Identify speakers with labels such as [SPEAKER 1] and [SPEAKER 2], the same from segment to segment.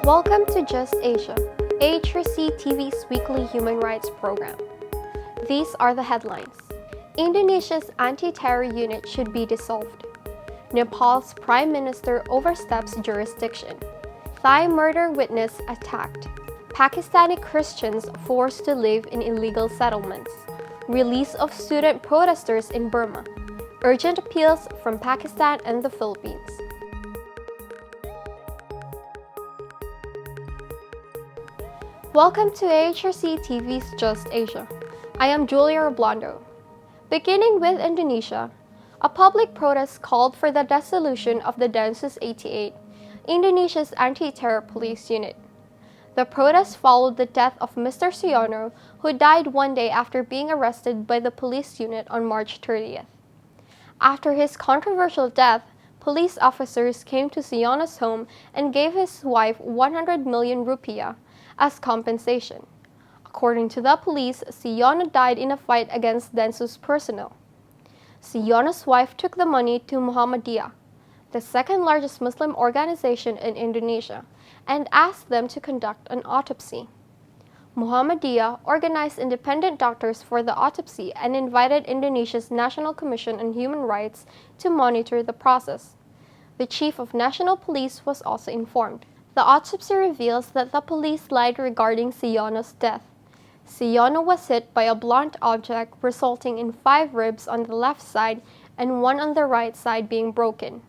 [SPEAKER 1] Welcome to Just Asia, AHRC TV's weekly human rights program. These are the headlines. Indonesia's anti-terror unit should be dissolved. Nepal's Prime Minister oversteps jurisdiction. Thai murder witness attacked. Pakistani Christians forced to live in illegal settlements. Release of student protesters in Burma. Urgent appeals from Pakistan and the Philippines. Welcome to AHRC TV's Just Asia. I am Julia Roblando. Beginning with Indonesia, a public protest called for the dissolution of the Densus 88, Indonesia's anti-terror police unit. The protest followed the death of Mr. Siyono, who died one day after being arrested by the police unit on March 30th. After his controversial death, police officers came to Siyono's home and gave his wife 100 million rupiah as compensation. According to the police, Siyono died in a fight against Densus personnel. Siyono's wife took the money to Muhammadiyah, the second largest Muslim organization in Indonesia, and asked them to conduct an autopsy. Muhammadiyah organized independent doctors for the autopsy and invited Indonesia's National Commission on Human Rights to monitor the process. The chief of national police was also informed. The autopsy reveals that the police lied regarding Siyono's death. Siyono was hit by a blunt object, resulting in 5 ribs on the left side and 1 on the right side being broken.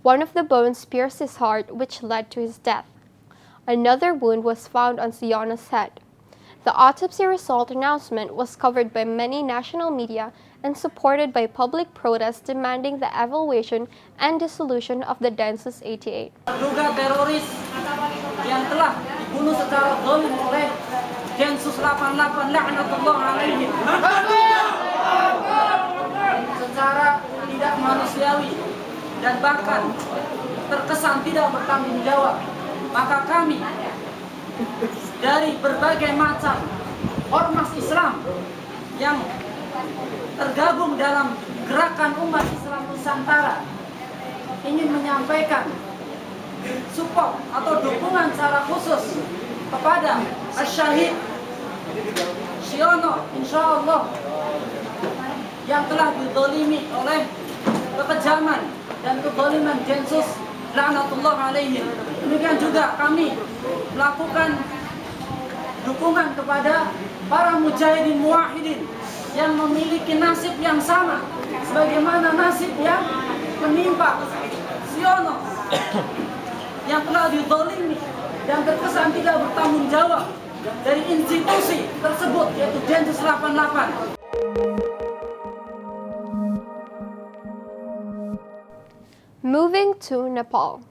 [SPEAKER 1] One of the bones pierced his heart, which led to his death. Another wound was found on Siyono's head. The autopsy result announcement was covered by many national media and supported by public protests demanding the evaluation and dissolution of the Densus 88.
[SPEAKER 2] Terduga teroris yang telah dibunuh secara zalim oleh Densus 88 laknatullah alaihim secara tidak manusiawi dan bahkan terkesan tidak bertanggung jawab. Maka kami dari berbagai macam ormas Islam yang tergabung dalam gerakan umat Islam Nusantara ingin menyampaikan support atau dukungan secara khusus kepada Syahid Siyono, insyaallah, yang telah dizalimi oleh kekejaman dan kezaliman Densus laknatullah alaihim. Demikian juga kami melakukan dukungan kepada para mujahidin muwahhidin yang memiliki nasib yang sama sebagaimana nasib yang menimpa Siyono yang telah dizalimi dan terkesan tidak bertanggung jawab dari institusi tersebut, yaitu Densus 88.
[SPEAKER 1] Moving to Nepal.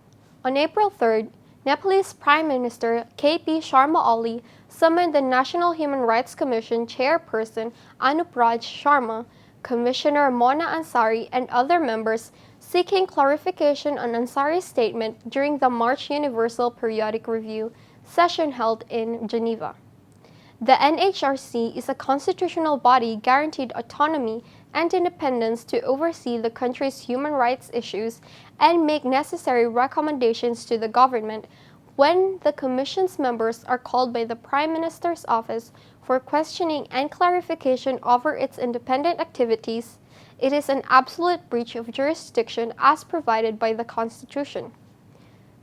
[SPEAKER 1] On April 3rd, Nepalese Prime Minister K.P. Sharma Oli summoned the National Human Rights Commission chairperson Anupraj Sharma, Commissioner Mohna Ansari, and other members seeking clarification on Ansari's statement during the March Universal Periodic Review session held in Geneva. The NHRC is a constitutional body guaranteed autonomy and independence to oversee the country's human rights issues and make necessary recommendations to the government when the Commission's members are called by the Prime Minister's office for questioning and clarification over its independent activities. It is an absolute breach of jurisdiction as provided by the Constitution.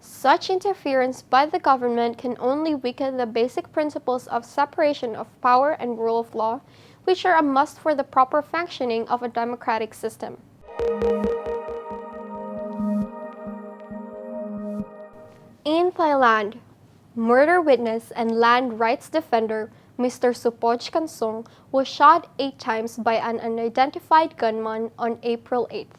[SPEAKER 1] Such interference by the government can only weaken the basic principles of separation of power and rule of law, which are a must for the proper functioning of a democratic system. In Thailand, murder witness and land rights defender Mr. Supoj Kansong was shot 8 times by an unidentified gunman on April 8th.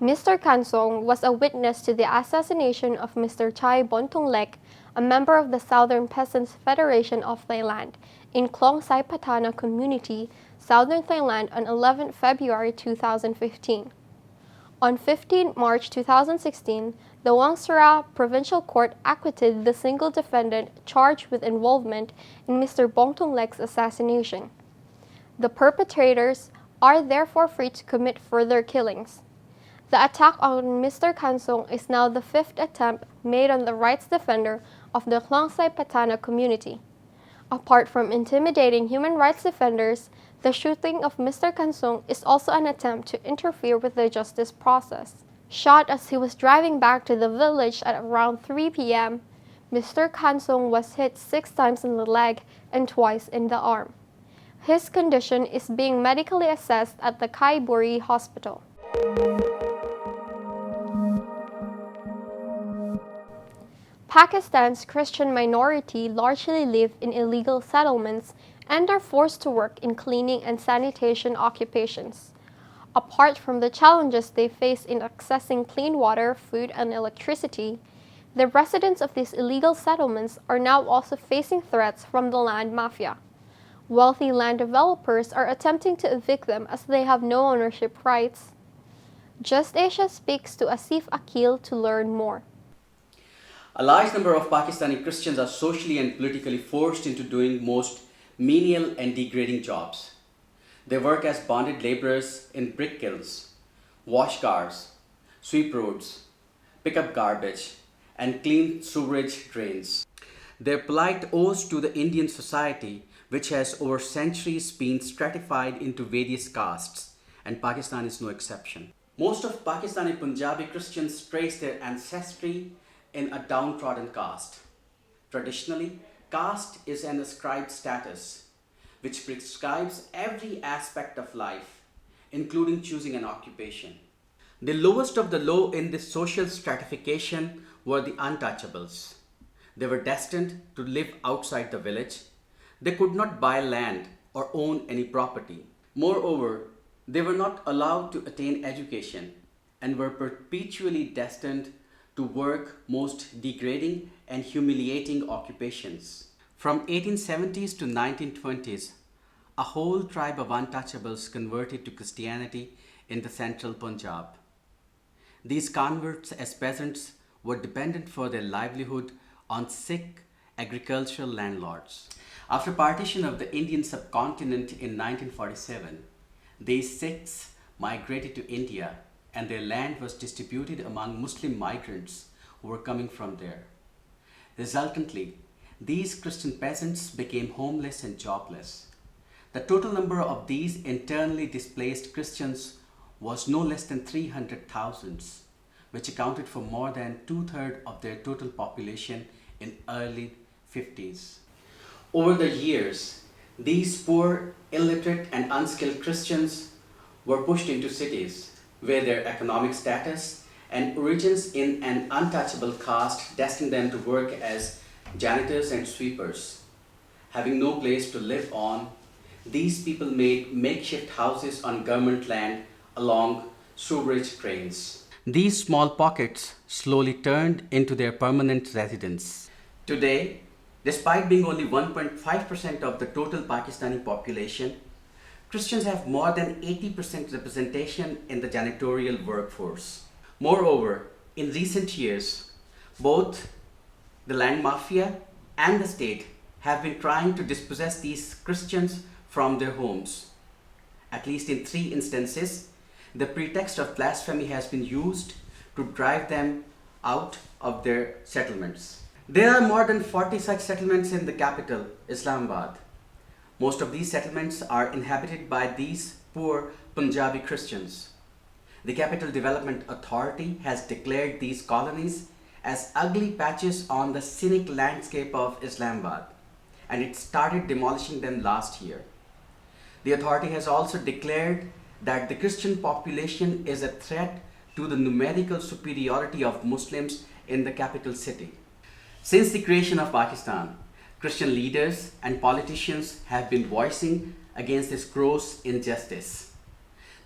[SPEAKER 1] Mr. Kansong was a witness to the assassination of Mr. Chai Bontonglek, a member of the Southern Peasants Federation of Thailand, in Klong Sai Patana community, southern Thailand on 11 February 2015. On 15 March 2016, the Wangsara Provincial Court acquitted the single defendant charged with involvement in Mr. Bontongleg's assassination. The perpetrators are therefore free to commit further killings. The attack on Mr. Kansong is now the fifth attempt made on the rights defender of the Klongsai Patana community. Apart from intimidating human rights defenders, the shooting of Mr. Kansong is also an attempt to interfere with the justice process. Shot as he was driving back to the village at around 3 p.m., Mr. Kansong was hit 6 times in the leg and twice in the arm. His condition is being medically assessed at the Kaiburi Hospital. Pakistan's Christian minority largely live in illegal settlements and are forced to work in cleaning and sanitation occupations. Apart from the challenges they face in accessing clean water, food, and electricity, the residents of these illegal settlements are now also facing threats from the land mafia. Wealthy land developers are attempting to evict them as they have no ownership rights. Just Asia speaks to Asif Akil to learn more.
[SPEAKER 3] A large number of Pakistani Christians are socially and politically forced into doing most menial and degrading jobs. They work as bonded laborers in brick kilns, wash cars, sweep roads, pick up garbage, and clean sewerage drains. Their plight owes to the Indian society, which has over centuries been stratified into various castes, and Pakistan is no exception. Most of Pakistani Punjabi Christians trace their ancestry in a downtrodden caste. Traditionally, caste is an ascribed status which prescribes every aspect of life, including choosing an occupation. The lowest of the low in this social stratification were the untouchables. They were destined to live outside the village. They could not buy land or own any property. Moreover, they were not allowed to attain education and were perpetually destined to work most degrading and humiliating occupations. From 1870s to 1920s, a whole tribe of untouchables converted to Christianity in the central Punjab. These converts as peasants were dependent for their livelihood on Sikh agricultural landlords. After partition of the Indian subcontinent in 1947, these Sikhs migrated to India and their land was distributed among Muslim migrants who were coming from there. Resultantly, these Christian peasants became homeless and jobless. The total number of these internally displaced Christians was no less than 300,000, which accounted for more than 2/3 of their total population in early 50s. Over the years, these poor, illiterate and unskilled Christians were pushed into cities where their economic status and origins in an untouchable caste destined them to work as janitors and sweepers. Having no place to live on, these people made makeshift houses on government land along sewerage drains. These small pockets slowly turned into their permanent residence. Today, despite being only 1.5% of the total Pakistani population, Christians have more than 80% representation in the janitorial workforce. Moreover, in recent years, both the land mafia and the state have been trying to dispossess these Christians from their homes. At least in 3 instances, the pretext of blasphemy has been used to drive them out of their settlements. There are more than 40 such settlements in the capital, Islamabad. Most of these settlements are inhabited by these poor Punjabi Christians. The Capital Development Authority has declared these colonies as ugly patches on the scenic landscape of Islamabad, and it started demolishing them last year. The authority has also declared that the Christian population is a threat to the numerical superiority of Muslims in the capital city. Since the creation of Pakistan, Christian leaders and politicians have been voicing against this gross injustice.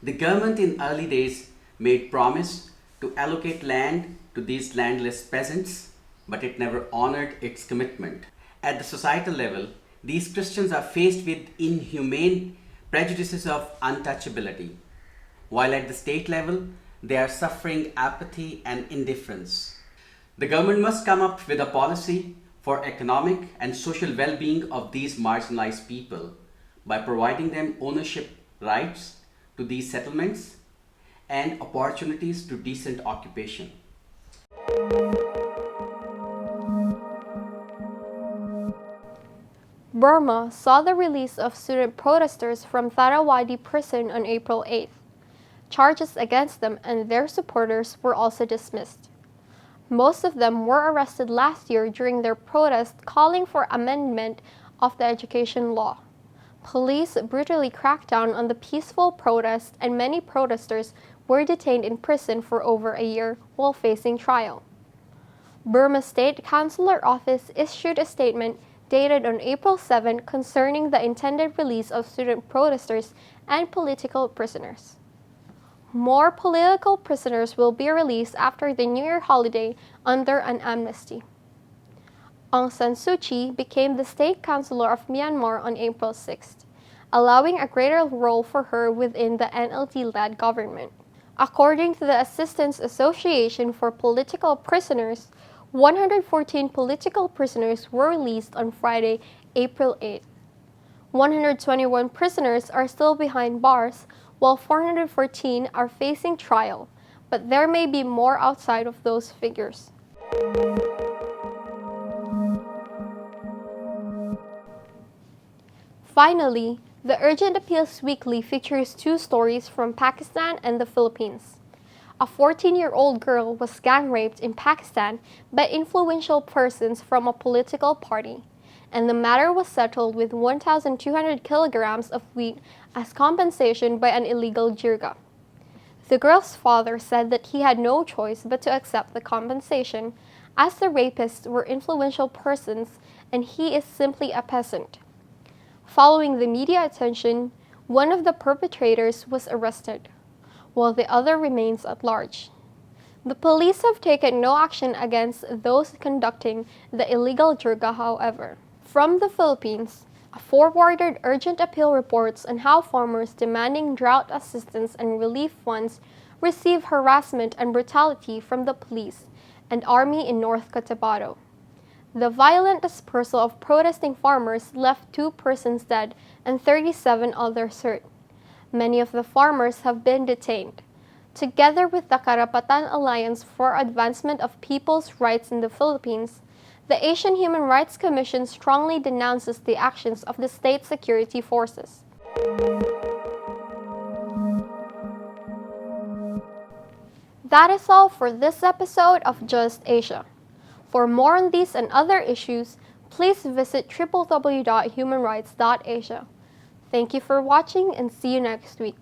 [SPEAKER 3] The government in early days made promise to allocate land to these landless peasants, but it never honored its commitment. At the societal level, these Christians are faced with inhumane prejudices of untouchability, while at the state level, they are suffering apathy and indifference. The government must come up with a policy for economic and social well-being of these marginalized people by providing them ownership rights to these settlements and opportunities to decent occupation.
[SPEAKER 1] Burma saw the release of student protesters from Tharawadi prison on April 8th. Charges against them and their supporters were also dismissed. Most of them were arrested last year during their protest calling for amendment of the education law. Police brutally cracked down on the peaceful protest, and many protesters were detained in prison for over a year while facing trial. Burma State Consular Office issued a statement dated on April 7 concerning the intended release of student protesters and political prisoners. More political prisoners will be released after the New Year holiday under an amnesty. Aung San Suu Kyi became the State Consular of Myanmar on April 6th, allowing a greater role for her within the NLD-led government. According to the Assistance Association for Political Prisoners, 114 political prisoners were released on Friday, April 8. 121 prisoners are still behind bars, while 414 are facing trial, but there may be more outside of those figures. Finally, the Urgent Appeals Weekly features two stories from Pakistan and the Philippines. A 14-year-old girl was gang raped in Pakistan by influential persons from a political party, and the matter was settled with 1,200 kilograms of wheat as compensation by an illegal jirga. The girl's father said that he had no choice but to accept the compensation, as the rapists were influential persons and he is simply a peasant. Following the media attention, one of the perpetrators was arrested, while the other remains at large. The police have taken no action against those conducting the illegal jirga, however. From the Philippines, a forwarded urgent appeal reports on how farmers demanding drought assistance and relief funds receive harassment and brutality from the police and army in North Cotabato. The violent dispersal of protesting farmers left 2 persons dead and 37 others hurt. Many of the farmers have been detained. Together with the Karapatan Alliance for Advancement of People's Rights in the Philippines, the Asian Human Rights Commission strongly denounces the actions of the state security forces. That is all for this episode of Just Asia. For more on these and other issues, please visit www.humanrights.asia. Thank you for watching and see you next week.